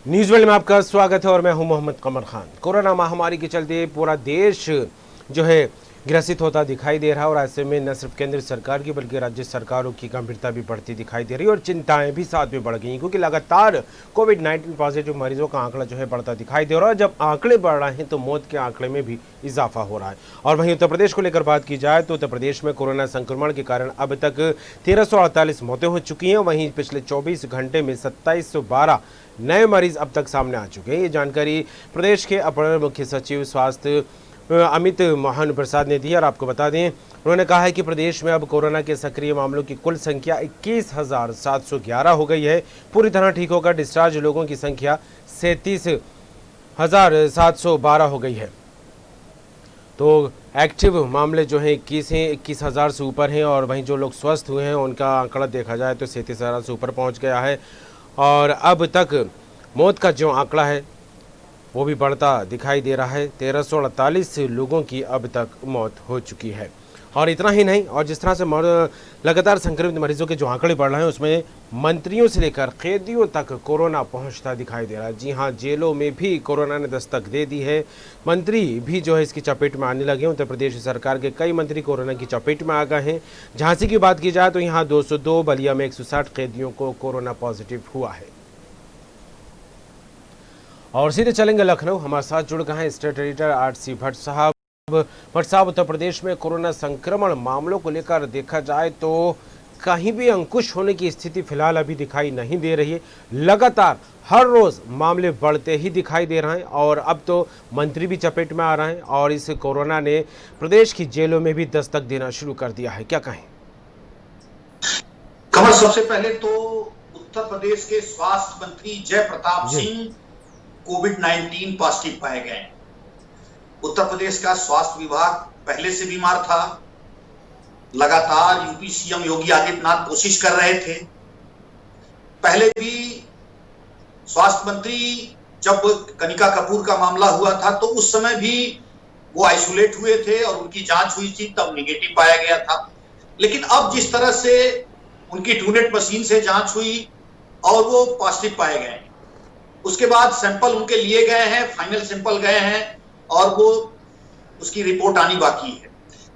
News world में आपका स्वागत है और मैं हूं मोहम्मद कमर खान। कोरोना महामारी के चलते पूरा देश जो है ग्रसित होता दिखाई दे रहा है और ऐसे में न सिर्फ केंद्र सरकार की बल्कि राज्य सरकारों की गंभीरता भी बढ़ती दिखाई दे रही है और चिंताएं भी साथ में बढ़ गई क्योंकि लगातार कोविड-19 पॉजिटिव मरीजों का आंकड़ा जो है बढ़ता दिखाई दे रहा है। जब आंकड़े बढ़ रहे हैं तो मौत के आंकड़े में भी इजाफा हो रहा है। और वहीं उत्तर प्रदेश को लेकर बात की जाए तो उत्तर प्रदेश में कोरोना संक्रमण के कारण अब तक 1348 मौतें हो चुकी हैं। वहीं पिछले 24 घंटे में 2712 नए मरीज अब तक सामने आ चुके हैं। ये जानकारी प्रदेश के अपर मुख्य सचिव स्वास्थ्य अमित मोहन प्रसाद ने दी और आपको बता दें, उन्होंने कहा है कि प्रदेश में अब कोरोना के सक्रिय मामलों की कुल संख्या 21,711 हो गई है। पूरी तरह ठीक होकर डिस्चार्ज लोगों की संख्या 37,712 हो गई है। तो एक्टिव मामले जो हैं 21 हैं, 21,000 से ऊपर हैं और वहीं जो लोग स्वस्थ हुए हैं उनका आंकड़ा देखा जाए तो 37,000 से ऊपर पहुंच गया है। और अब तक मौत का जो आंकड़ा है वो भी बढ़ता दिखाई दे रहा है। 1348 लोगों की अब तक मौत हो चुकी है। और इतना ही नहीं, और जिस तरह से लगातार संक्रमित मरीजों के जो आंकड़े बढ़ रहे हैं उसमें मंत्रियों से लेकर कैदियों तक कोरोना पहुंचता दिखाई दे रहा है। जी हाँ, जेलों में भी कोरोना ने दस्तक दे दी है। मंत्री भी जो है इसकी चपेट में आने लगे हैं। उत्तर प्रदेश सरकार के कई मंत्री कोरोना की चपेट में आ गए हैं। झांसी की बात की जाए तो यहाँ 202, बलिया में 160 कैदियों को कोरोना पॉजिटिव हुआ है। और सीधे चलेंगे लखनऊ, हमारे साथ जुड़ गए हैं स्टेट एडिटर आर.सी. भट्ट साहब। भट्ट साहब, उत्तर प्रदेश में कोरोना संक्रमण मामलों को लेकर देखा जाए तो कहीं भी अंकुश होने की स्थिति फिलहाल अभी दिखाई नहीं दे रही है। लगातार हर रोज मामले बढ़ते ही दिखाई दे रहे हैं और अब तो मंत्री भी चपेट में आ रहे हैं और इस कोरोना ने प्रदेश की जेलों में भी दस्तक देना शुरू कर दिया है। क्या कहें? कमल, सबसे पहले तो उत्तर प्रदेश के स्वास्थ्य मंत्री जय प्रताप सिंह कोविड-19 पॉजिटिव पाए गए। उत्तर प्रदेश का स्वास्थ्य विभाग पहले से बीमार था। लगातार यूपी सीएम योगी आदित्यनाथ कोशिश कर रहे थे। पहले भी स्वास्थ्य मंत्री जब कनिका कपूर का मामला हुआ था तो उस समय भी वो आइसोलेट हुए थे और उनकी जांच हुई थी, तब निगेटिव पाया गया था। लेकिन अब जिस तरह से उनकी ट्रूनेट मशीन से जांच हुई और वो पॉजिटिव पाए गए, उसके बाद सैंपल उनके लिए गए हैं, फाइनल सैंपल गए हैं और वो उसकी रिपोर्ट आनी बाकी है।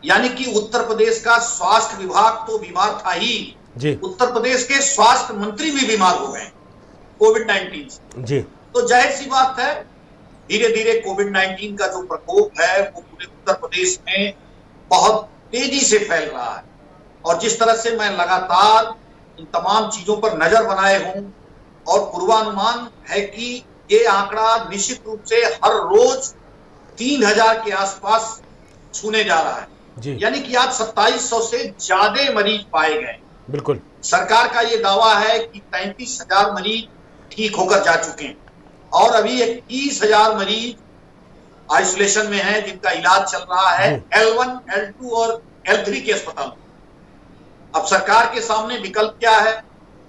यानी कि उत्तर प्रदेश का स्वास्थ्य विभाग तो बीमार था ही, उत्तर प्रदेश के स्वास्थ्य मंत्री भी बीमार हो गए कोविड-19 से। जी, तो जाहिर सी बात है, धीरे धीरे कोविड-19 का जो प्रकोप है वो पूरे उत्तर प्रदेश में बहुत तेजी से फैल रहा है। और जिस तरह से मैं लगातार इन तमाम चीजों पर नजर बनाए हूं और पूर्वानुमान है कि ये आंकड़ा निश्चित रूप से हर रोज 3,000 के आसपास छूने जा रहा है। यानी कि आज 2700 से ज्यादा मरीज पाए गए। बिल्कुल, सरकार का ये दावा है कि 33,000 मरीज ठीक होकर जा चुके हैं और अभी 21,000 मरीज आइसोलेशन में हैं जिनका इलाज चल रहा है L1, L2 और L3 के अस्पताल। अब सरकार के सामने विकल्प क्या है?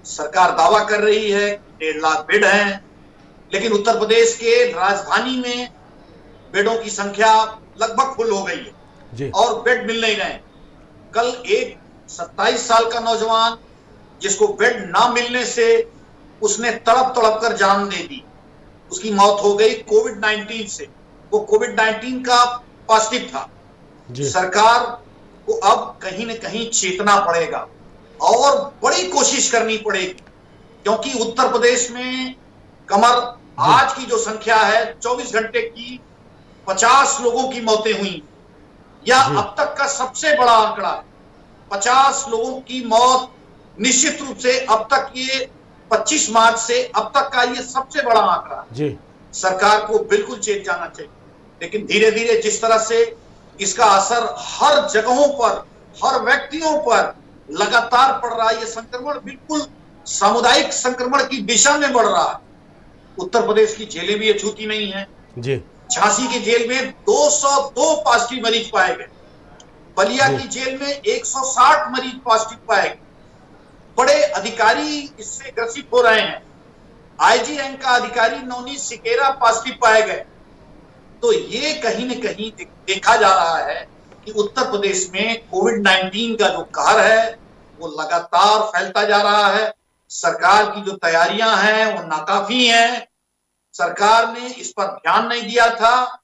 सरकार दावा कर रही है 1.5 लाख बेड हैं, लेकिन उत्तर प्रदेश के राजधानी में बेडों की संख्या लगभग फुल हो गई है और बेड मिल नहीं रहे। कल एक 27 साल का नौजवान जिसको बेड ना मिलने से उसने तड़प तड़प कर जान दे दी, उसकी मौत हो गई कोविड-19 से। वो कोविड-19 का पॉजिटिव था। सरकार को अब कहीं न कहीं चेतना पड़ेगा और बड़ी कोशिश करनी पड़ेगी, क्योंकि उत्तर प्रदेश में कमर आज की जो संख्या है 24 घंटे की 50 लोगों की मौतें हुई। यह अब तक का सबसे बड़ा आंकड़ा है। 50 लोगों की मौत निश्चित रूप से अब तक ये 25 मार्च से अब तक का ये सबसे बड़ा आंकड़ा है। सरकार को बिल्कुल चेत जाना चाहिए, लेकिन धीरे धीरे जिस तरह से इसका असर हर जगहों पर, हर व्यक्तियों पर लगातार पड़ रहा है, ये संक्रमण बिल्कुल सामुदायिक संक्रमण की दिशा में बढ़ रहा है। उत्तर प्रदेश की जेलें भी अछूती नहीं है। झांसी की जेल में 202 पॉजिटिव मरीज पाए गए। बलिया की जेल में 160 मरीज पॉजिटिव पाए गए। बड़े अधिकारी इससे ग्रसित हो रहे हैं। आईजी रैंक का अधिकारी नवनीत सिकेरा पॉजिटिव पाए गए। तो ये कहीं न कहीं देखा जा रहा है कि उत्तर प्रदेश में कोविड-19 का जो कहर है वो लगातार फैलता जा रहा है। सरकार की जो तैयारियां हैं वो नाकाफी हैं सरकार ने इस पर ध्यान नहीं दिया था।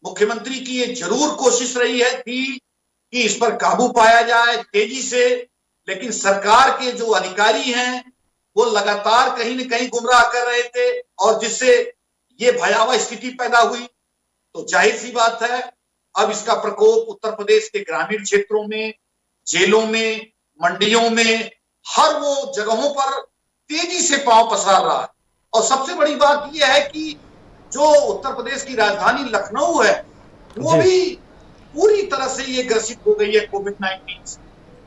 मुख्यमंत्री की ये जरूर कोशिश रही है थी कि इस पर काबू पाया जाए तेजी से, लेकिन सरकार के जो अधिकारी हैं वो लगातार कहीं न कहीं गुमराह कर रहे थे, और जिससे ये भयावह स्थिति पैदा हुई। तो जाहिर सी बात है, अब इसका प्रकोप उत्तर प्रदेश के ग्रामीण क्षेत्रों में, जेलों में, मंडियों में, हर वो जगहों पर तेजी से पांव पसार रहा है। और सबसे बड़ी बात यह है कि जो उत्तर प्रदेश की राजधानी लखनऊ है, वो भी पूरी तरह से ये ग्रसित हो गई है कोविड-19 से।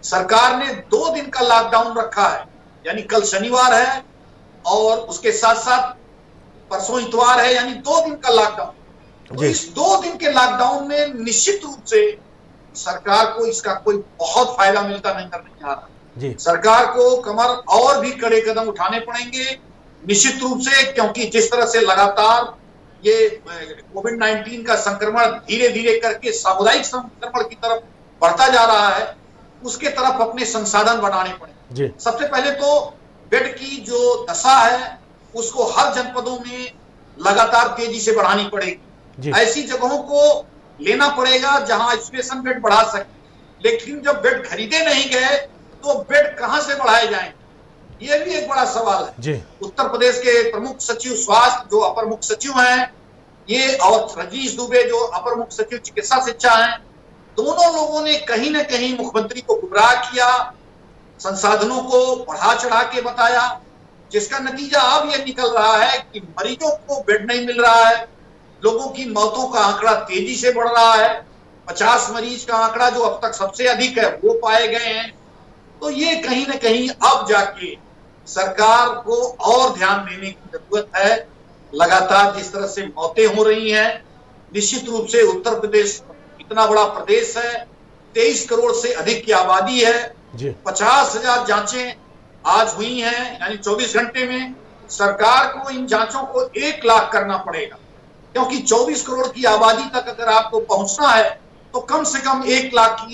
सरकार ने 2 दिन का लॉकडाउन रखा है, यानी कल शनिवार है और उसके साथ साथ परसों इतवार है, यानी 2 दिन का लॉकडाउन। तो इस 2 दिन के लॉकडाउन में निश्चित रूप से सरकार को इसका कोई बहुत फायदा मिलता नहीं नजर नहीं आ रहा। सरकार को कमर और भी कड़े कदम उठाने पड़ेंगे निश्चित रूप से, क्योंकि जिस तरह से लगातार ये कोविड-19 का संक्रमण धीरे धीरे करके सामुदायिक संक्रमण की तरफ बढ़ता जा रहा है, उसके तरफ अपने संसाधन बढ़ाने पड़ेंगे। सबसे पहले तो बेड की जो दशा है उसको हर जनपदों में लगातार तेजी से बढ़ानी पड़ेगी। ऐसी जगहों को लेना पड़ेगा जहां आइसोलेशन बेड बढ़ा सके, लेकिन जब बेड खरीदे नहीं गए तो बेड कहां से बढ़ाए जाएंगे, ये भी एक बड़ा सवाल है। उत्तर प्रदेश के प्रमुख सचिव स्वास्थ्य जो अपर मुख्य सचिव हैं, ये और रजनीश दुबे जो अपर मुख्य सचिव चिकित्सा शिक्षा हैं, दोनों लोगों ने कहीं ना कहीं मुख्यमंत्री को गुमराह किया, संसाधनों को बढ़ा चढ़ा के बताया, जिसका नतीजा अब यह निकल रहा है कि मरीजों को बेड नहीं मिल रहा है, लोगों की मौतों का आंकड़ा तेजी से बढ़ रहा है। 50 मरीज का आंकड़ा जो अब तक सबसे अधिक है वो पाए गए हैं। तो ये कहीं ना कहीं अब जाके सरकार को और ध्यान देने की जरूरत है। लगातार जिस तरह से मौतें हो रही हैं, निश्चित रूप से उत्तर प्रदेश इतना बड़ा प्रदेश है, 23 करोड़ से अधिक की आबादी है, 50,000 जांचें आज हुई हैं, यानी 24 घंटे में। सरकार को इन जांचों को 1 लाख करना पड़ेगा, क्योंकि 24 करोड़ की आबादी तक अगर आपको पहुंचना है तो कम से कम 1 लाख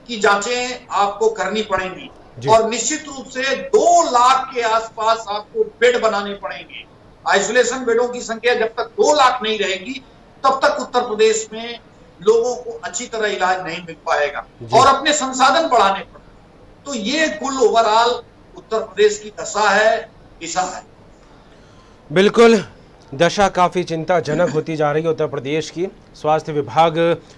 की जांचें आपको करनी पड़ेंगी, और निश्चित रूप से 2 लाख के आसपास आपको बेड बनाने पड़ेंगे। आइसोलेशन बेडों की संख्या जब तक 2 लाख नहीं रहेगी तब तक उत्तर प्रदेश में लोगों को अच्छी तरह इलाज नहीं मिल पाएगा, और अपने संसाधन बढ़ाने पड़ेंगे। तो ये कुल ओवरऑल उत्तर प्रदेश की दशा है, दिशा है। बिल्कुल, दशा काफ़ी चिंताजनक होती जा रही है उत्तर प्रदेश की। स्वास्थ्य विभाग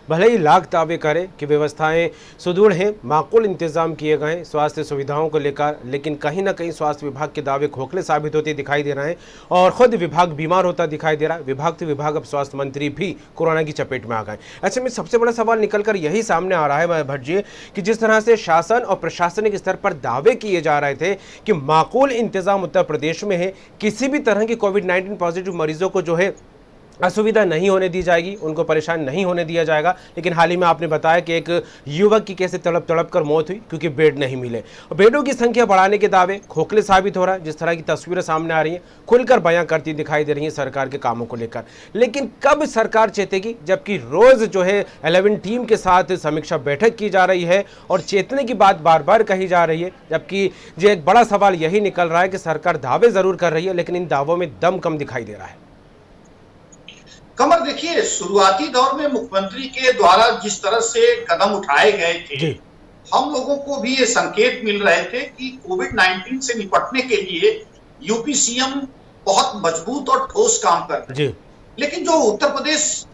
भले ही लाख दावे करे कि व्यवस्थाएं सुदृढ़ हैं, माकूल इंतजाम किए गए हैं स्वास्थ्य सुविधाओं को लेकर, लेकिन कहीं ना कहीं स्वास्थ्य विभाग के दावे खोखले साबित होते दिखाई दे रहे हैं और खुद विभाग बीमार होता दिखाई दे रहा है। विभाग अब स्वास्थ्य मंत्री भी कोरोना की चपेट में आ गए। ऐसे में सबसे बड़ा सवाल निकल कर यही सामने आ रहा है भट्ट जी कि जिस तरह से शासन और प्रशासनिक स्तर पर दावे किए जा रहे थे कि माकूल इंतजाम उत्तर प्रदेश में है, किसी भी तरह की कोविड-19 पॉजिटिव मरीजों को जो है असुविधा नहीं होने दी जाएगी, उनको परेशान नहीं होने दिया जाएगा। लेकिन हाल ही में आपने बताया कि एक युवक की कैसे तड़प कर मौत हुई क्योंकि बेड नहीं मिले। बेडों की संख्या बढ़ाने के दावे खोखले साबित हो रहा है। जिस तरह की तस्वीरें सामने आ रही हैं, खुलकर बयां करती दिखाई दे रही हैं सरकार के कामों को लेकर। लेकिन कब सरकार चेतेगी, जबकि रोज जो है 11 टीम के साथ समीक्षा बैठक की जा रही है और चेतने की बात बार बार कही जा रही है, जबकि जो एक बड़ा सवाल यही निकल रहा है कि सरकार दावे जरूर कर रही है लेकिन इन दावों में दम कम दिखाई दे रहा है। कमर, देखिए, शुरुआती दौर में मुख्यमंत्री के द्वारा जिस तरह से कदम उठाए गए थे, हम लोगों को भी ये संकेत मिल रहे थे कि कोविड-19 से निपटने के लिए यूपी सीएम बहुत मजबूत और ठोस काम कर रहे हैं। लेकिन जो उत्तर प्रदेश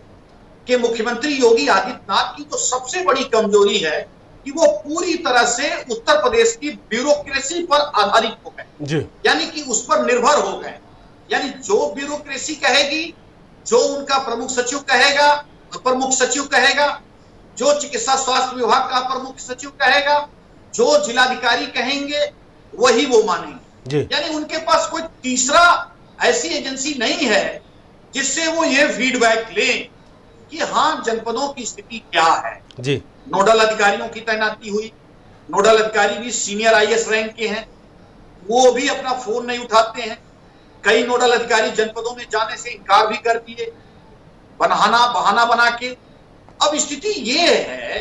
के मुख्यमंत्री योगी आदित्यनाथ की जो सबसे बड़ी कमजोरी है कि वो पूरी तरह से उत्तर प्रदेश की ब्यूरोक्रेसी पर आधारित हो गए, यानी कि उस पर निर्भर हो गए। यानी जो ब्यूरोक्रेसी कहेगी, जो उनका प्रमुख सचिव कहेगा, अपर मुख्य सचिव कहेगा, जो चिकित्सा स्वास्थ्य विभाग का अपर मुख्य सचिव कहेगा, जो जिलाधिकारी कहेंगे, वही वो मानेंगे। यानी उनके पास कोई तीसरा ऐसी एजेंसी नहीं है जिससे वो ये फीडबैक लें कि हाँ, जनपदों की स्थिति क्या है। नोडल अधिकारियों की तैनाती हुई, नोडल अधिकारी भी सीनियर आईएएस रैंक के हैं, वो भी अपना फोन नहीं उठाते हैं। कई नोडल अधिकारी जनपदों में जाने से इनकार भी कर दिए, बहाना बना के। अब स्थिति ये है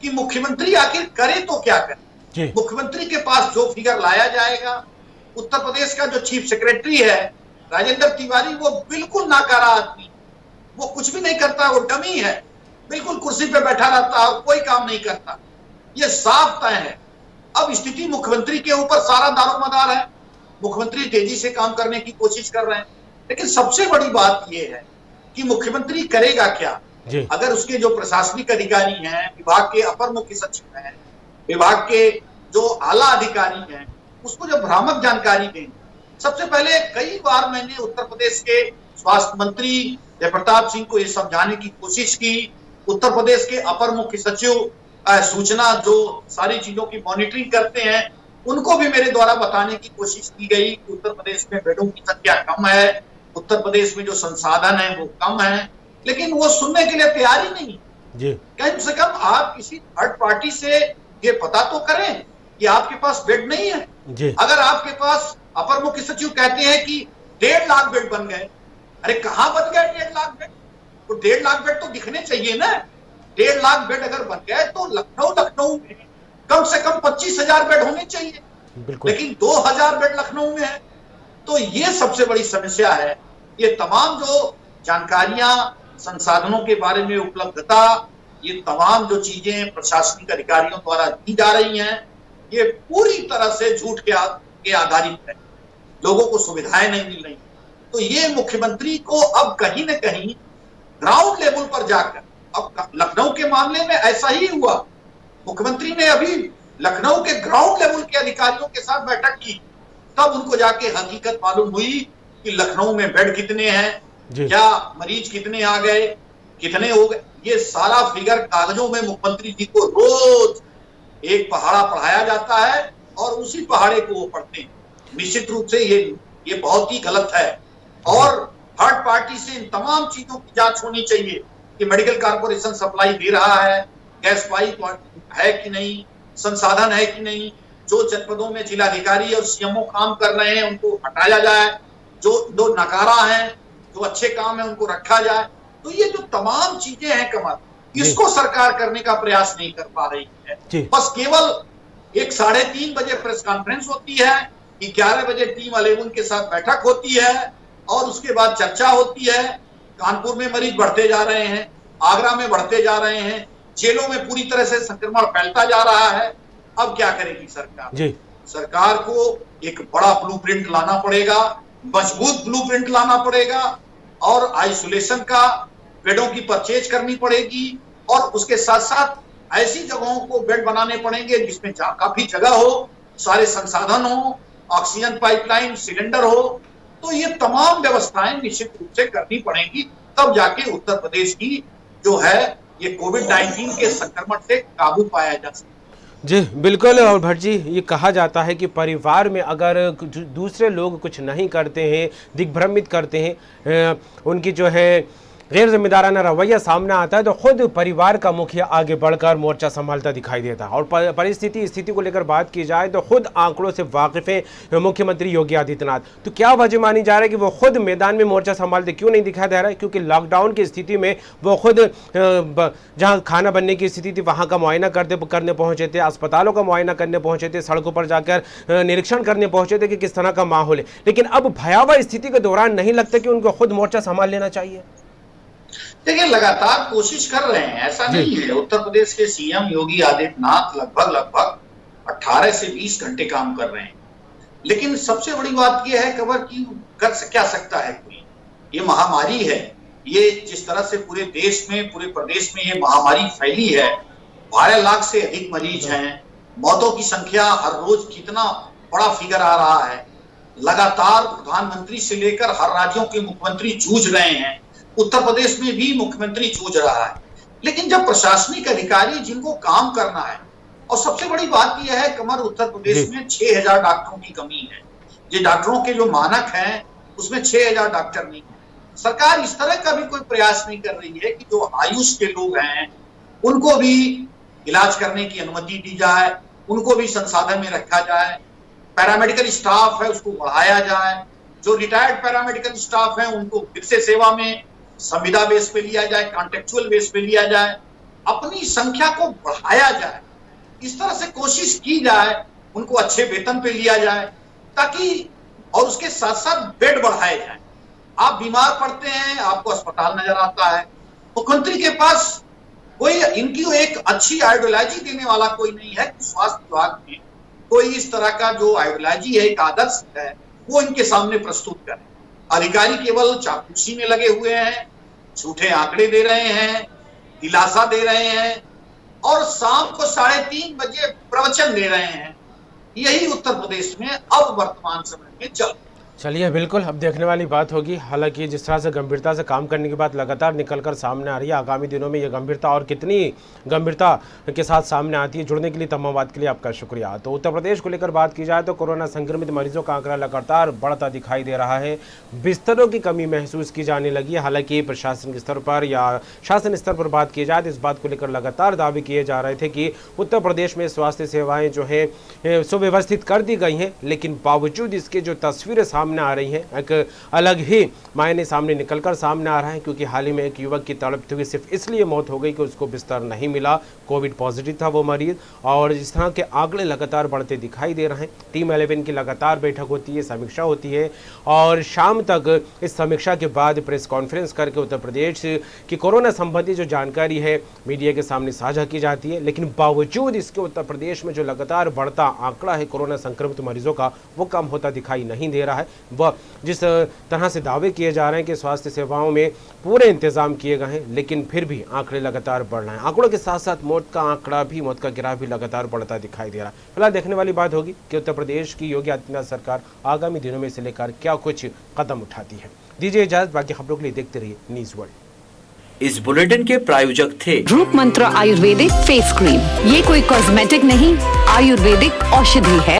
कि मुख्यमंत्री आखिर करे तो क्या करे। मुख्यमंत्री के पास जो फिगर लाया जाएगा, उत्तर प्रदेश का जो चीफ सेक्रेटरी है राजेंद्र तिवारी वो बिल्कुल नाकारा आदमी, वो कुछ भी नहीं करता, वो डमी है, बिल्कुल कुर्सी पे बैठा रहता है और कोई काम नहीं करता। ये साफ तय है। अब स्थिति मुख्यमंत्री के ऊपर सारा दारोमदार है। मुख्यमंत्री तेजी से काम करने की कोशिश कर रहे हैं, लेकिन सबसे बड़ी बात यह है कि मुख्यमंत्री करेगा क्या अगर उसके जो प्रशासनिक अधिकारी हैं, विभाग के अपर मुख्य सचिव हैं, विभाग के जो आला अधिकारी हैं, उसको जब भ्रामक जानकारी देंगे। सबसे पहले कई बार मैंने उत्तर प्रदेश के स्वास्थ्य मंत्री जयप्रताप सिंह को यह समझाने की कोशिश की, उत्तर प्रदेश के अपर मुख्य सचिव सूचना जो सारी चीजों की मॉनिटरिंग करते हैं, उनको भी मेरे द्वारा बताने की कोशिश की गई कि उत्तर प्रदेश में बेडों की संख्या कम है, उत्तर प्रदेश में जो संसाधन है वो कम है, लेकिन वो सुनने के लिए तैयार ही नहीं जी। कम से कम आप किसी थर्ड पार्टी से ये पता तो करें कि आपके पास बेड नहीं है जी। अगर आपके पास अपर मुख्य सचिव कहते हैं कि 1.5 लाख बेड बन गए, अरे कहां बन गए 1.5 लाख बेड? तो 1.5 लाख बेड तो दिखने चाहिए ना। 1.5 लाख बेड अगर बन गए तो लखनऊ में कम से कम 25,000 बेड होने चाहिए, लेकिन 2,000 बेड लखनऊ में है। तो ये सबसे बड़ी समस्या है। ये तमाम जो जानकारियां, संसाधनों के बारे में उपलब्धता, ये तमाम जो चीजें प्रशासनिक अधिकारियों द्वारा दी जा रही हैं, ये पूरी तरह से झूठ के आधारित है। लोगों को सुविधाएं नहीं मिल रही। तो ये मुख्यमंत्री को अब कहीं न कहीं ग्राउंड लेवल पर जाकर, अब लखनऊ के मामले में ऐसा ही हुआ, मुख्यमंत्री ने अभी लखनऊ के ग्राउंड लेवल के अधिकारियों के साथ बैठक की, तब उनको जाके हकीकत मालूम हुई कि लखनऊ में बेड कितने हैं, क्या मरीज कितने आ गए, कितने हो गए। ये सारा फिगर कागजों में मुख्यमंत्री जी को रोज एक पहाड़ा पढ़ाया जाता है और उसी पहाड़े को वो पढ़ते हैं। निश्चित रूप से ये बहुत ही गलत है और थर्ड पार्टी से इन तमाम चीजों की जांच होनी चाहिए कि मेडिकल कॉर्पोरेशन सप्लाई दे रहा है, गैस पाइप है कि नहीं, संसाधन है कि नहीं, जो जनपदों में जिलाधिकारी और सीएमओ काम कर रहे हैं उनको हटाया जाए, जो नकारा है, जो अच्छे काम है उनको रखा जाए। तो ये जो तमाम चीजें हैं कमल, इसको सरकार करने का प्रयास नहीं कर पा रही है। बस केवल 3:30 बजे प्रेस कॉन्फ्रेंस होती है, 11 बजे टीम 11 के साथ बैठक होती है और उसके बाद चर्चा होती है। कानपुर में मरीज बढ़ते जा रहे हैं, आगरा में बढ़ते जा रहे हैं, जेलों में पूरी तरह से संक्रमण फैलता जा रहा है। अब क्या करेगी सरकार जी? सरकार को एक बड़ा ब्लूप्रिंट लाना पड़ेगा, मजबूत ब्लूप्रिंट लाना पड़ेगा और आइसोलेशन का बेडों की परचेज करनी पड़ेगी और उसके साथ साथ ऐसी जगहों को बेड बनाने पड़ेंगे जिसमें काफी जगह हो, सारे संसाधन हो, ऑक्सीजन पाइपलाइन, सिलेंडर हो। तो ये तमाम व्यवस्थाएं निश्चित रूप से करनी पड़ेंगी, तब जाके उत्तर प्रदेश की जो है ये कोविड-19 के संक्रमण से काबू पाया जा सकता है। जी बिल्कुल। और भट्ट जी, ये कहा जाता है कि परिवार में अगर दूसरे लोग कुछ नहीं करते हैं, दिग्भ्रमित करते हैं, उनकी जो है गैर जिम्मेदाराना रवैया सामने आता है, तो खुद परिवार का मुखिया आगे बढ़कर मोर्चा संभालता दिखाई देता है। और स्थिति को लेकर बात की जाए तो खुद आंकड़ों से वाकिफ है मुख्यमंत्री योगी आदित्यनाथ। तो क्या वजह मानी जा रहा है कि वो खुद मैदान में मोर्चा संभालते क्यों नहीं दिखाई दे रहा है? क्योंकि लॉकडाउन की स्थिति में वो खुद जहाँ खाना बनने की स्थिति थी वहाँ का मुआयना करने पहुँचे थे, अस्पतालों का मुआयना करने पहुँचे थे, सड़कों पर जाकर निरीक्षण करने पहुँचे थे कि किस तरह का माहौल है। लेकिन अब भयावह स्थिति के दौरान नहीं लगता कि उनको खुद मोर्चा संभाल लेना चाहिए? देखिए, लगातार कोशिश कर रहे हैं, ऐसा नहीं है। उत्तर प्रदेश के सीएम योगी आदित्यनाथ लगभग 18 से 20 घंटे काम कर रहे हैं, लेकिन सबसे बड़ी बात यह है खबर की कर क्या सकता है कोई। ये महामारी है, ये जिस तरह से पूरे देश में, पूरे प्रदेश में ये महामारी फैली है, 12 लाख से अधिक मरीज हैं, मौतों की संख्या हर रोज कितना बड़ा फिगर आ रहा है। लगातार प्रधानमंत्री से लेकर हर राज्यों के मुख्यमंत्री जूझ रहे हैं, उत्तर प्रदेश में भी मुख्यमंत्री जूझ रहा है। लेकिन जब प्रशासनिक अधिकारी जिनको काम करना है, और सबसे बड़ी बात यह है कमर, उत्तर प्रदेश में 6,000 डॉक्टरों की कमी है। ये डॉक्टरों के जो मानक हैं उसमें 6,000 डॉक्टर नहीं है। सरकार इस तरह का भी कोई प्रयास नहीं कर रही है कि जो आयुष के लोग हैं उनको भी इलाज करने की अनुमति दी जाए, उनको भी संसाधन में रखा जाए, पैरामेडिकल स्टाफ है उसको बढ़ाया जाए, जो रिटायर्ड पैरामेडिकल स्टाफ है उनको फिर से सेवा में संविदा बेस पे लिया जाए, कॉन्ट्रेक्चुअल बेस पे लिया जाए, अपनी संख्या को बढ़ाया जाए। इस तरह से कोशिश की जाए, उनको अच्छे वेतन पे लिया जाए, ताकि और उसके साथ साथ बेड बढ़ाए जाए। आप बीमार पड़ते हैं, आपको अस्पताल नजर आता है, मुख्यमंत्री के पास कोई इनकी एक अच्छी आइडियोलॉजी देने वाला कोई नहीं है कि स्वास्थ्य विभाग में कोई इस तरह का जो आइडियोलॉजी है, एक आदर्श है, वो इनके सामने प्रस्तुत करें। अधिकारी केवल चापलूसी में लगे हुए हैं, झूठे आंकड़े दे रहे हैं, दिलासा दे रहे हैं और शाम को 3:30 बजे प्रवचन दे रहे हैं। यही उत्तर प्रदेश में अब वर्तमान समय में चल। चलिए, बिल्कुल अब देखने वाली बात होगी। हालांकि जिस तरह से गंभीरता से काम करने की बात लगातार निकलकर सामने आ रही है, आगामी दिनों में ये गंभीरता और कितनी गंभीरता के साथ सामने आती है। जुड़ने के लिए, तमाम बात के लिए आपका शुक्रिया। तो उत्तर प्रदेश को लेकर बात की जाए तो कोरोना संक्रमित मरीजों का आंकड़ा लगातार बढ़ता दिखाई दे रहा है। बिस्तरों की कमी महसूस की जाने लगी है। हालांकि प्रशासन के स्तर पर या शासन स्तर पर बात की जाए तो इस बात को लेकर लगातार दावे किए जा रहे थे कि उत्तर प्रदेश में स्वास्थ्य सेवाएं जो है सुव्यवस्थित कर दी गई हैं, लेकिन बावजूद इसके जो तस्वीरें सामने आ रही हैं, एक अलग ही मायने सामने निकलकर सामने आ रहा है। क्योंकि हाल ही में एक युवक की तड़पते हुए सिर्फ इसलिए मौत हो गई कि उसको बिस्तर नहीं मिला, कोविड पॉजिटिव था वो मरीज। और इस तरह के आंकड़े लगातार बढ़ते दिखाई दे रहे हैं। टीम 11 की लगातार बैठक होती है, समीक्षा होती है और शाम तक इस समीक्षा के बाद प्रेस कॉन्फ्रेंस करके उत्तर प्रदेश की कोरोना संबंधी जो जानकारी है मीडिया के सामने साझा की जाती है। लेकिन बावजूद इसके उत्तर प्रदेश में जो लगातार बढ़ता आंकड़ा है कोरोना संक्रमित मरीजों का, वो कम होता दिखाई नहीं दे रहा है। वह जिस तरह से दावे किए जा रहे हैं कि स्वास्थ्य सेवाओं में पूरे इंतजाम किए गए हैं, लेकिन फिर भी आंकड़े लगातार बढ़ रहे हैं। आंकड़ों के साथ साथ मौत का आंकड़ा भी, मौत का गिराफ भी लगातार बढ़ता दिखाई दे रहा है। फिलहाल देखने वाली बात होगी कि उत्तर प्रदेश की योगी आदित्यनाथ सरकार आगामी दिनों में इसे लेकर क्या कुछ कदम उठाती है। दीजिए इजाजत, बाकी खबरों के लिए देखते रहिए न्यूज़ वर्ल्ड। इस बुलेटिन के प्रायोजक थे रूप मंत्र आयुर्वेदिक फेस क्रीम। ये कोई कॉस्मेटिक नहीं, आयुर्वेदिक औषधि है।